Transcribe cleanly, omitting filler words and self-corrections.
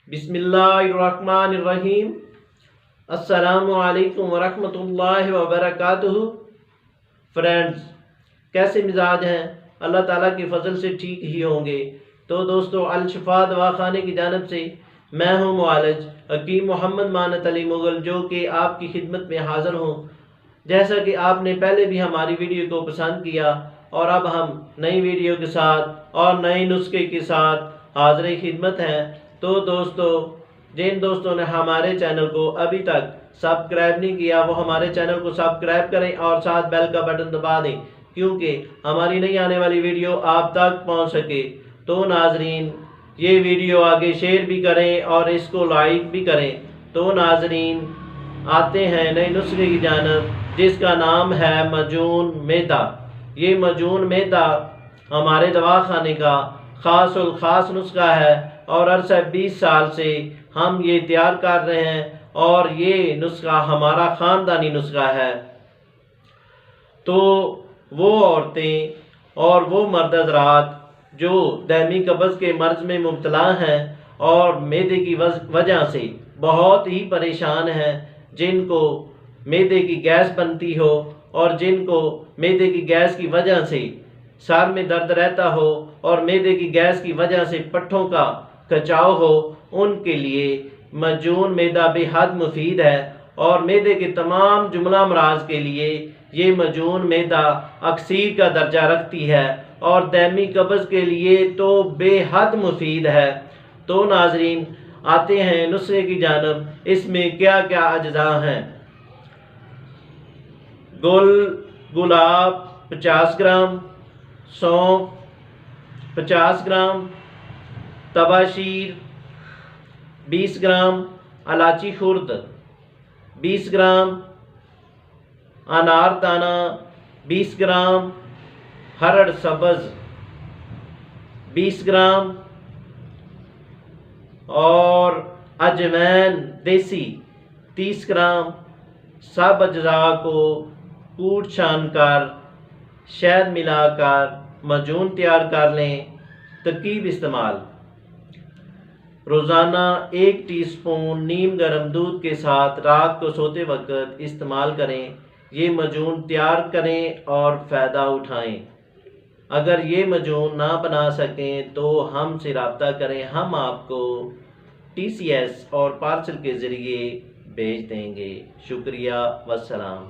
बिस्मिल्लाहिर्रहमानिर्रहीम। अस्सलामुअलैकुम वरहमतुल्लाहि वबरकातुहू। फ्रेंड्स, कैसे मिजाज हैं? अल्लाह ताला के फजल से ठीक ही होंगे। तो दोस्तों, अल शिफा दवाखाने की जानिब से मैं हूँ मुआलिज हकीम मोहम्मद मानत अली मुगल, जो कि आपकी खिदमत में हाज़िर हूँ। जैसा कि आपने पहले भी हमारी वीडियो को पसंद किया और अब हम नई वीडियो के साथ और नए नुस्खे के साथ हाज़िर खिदमत हैं। तो दोस्तों, जिन दोस्तों ने हमारे चैनल को अभी तक सब्सक्राइब नहीं किया, वो हमारे चैनल को सब्सक्राइब करें और साथ बेल का बटन दबा दें, क्योंकि हमारी नई आने वाली वीडियो आप तक पहुंच सके। तो नाजरीन, ये वीडियो आगे शेयर भी करें और इसको लाइक भी करें। तो नाजरीन, आते हैं नए नुस्खे की जानब, जिसका नाम है मजून मैदा। ये मजून मैदा हमारे दवाखाने का ख़ास नुस्खा है और अरसा 20 साल से हम ये तैयार कर रहे हैं और ये नुस्खा हमारा ख़ानदानी नुस्खा है। तो वो औरतें और वो मर्द हज़रात जो दायमी कब्ज़ के मर्ज में मुब्तला हैं और मैदे की वजह से बहुत ही परेशान हैं, जिनको मैदे की गैस बनती हो और जिनको मैदे की गैस की वजह से सर में दर्द रहता हो और मैदे की गैस की वजह से पट्ठों का खिंचाव हो, उनके लिए मजून मैदा बेहद मुफीद है। और मैदे के तमाम जुमला अमराज के लिए ये मजून मैदा अक्सीर का दर्जा रखती है और दायमी कब्ज़ के लिए तो बेहद मुफीद है। तो नाजरीन, आते हैं नुस्खे की जानब। इसमें क्या क्या अज्जा हैं? गुलाब 50 ग्राम, सौंफ 50 ग्राम, तबाशीर 20 ग्राम, इलायची खुर्द 20 ग्राम, अनारदाना 20 ग्राम, हरड़ सब्ज़ 20 ग्राम और अजवैन देसी 30 ग्राम। सब अज्जा को कूट छान कर शहद मिलाकर मजून तैयार कर लें। तरकीब इस्तेमाल: रोज़ाना 1 टीस्पून नीम गर्म दूध के साथ रात को सोते वक्त इस्तेमाल करें। ये मजून तैयार करें और फ़ायदा उठाएं। अगर ये मजून ना बना सकें तो हमसे रब्ता करें, हम आपको TCS और पार्सल के ज़रिए भेज देंगे। शुक्रिया, वस्सलाम।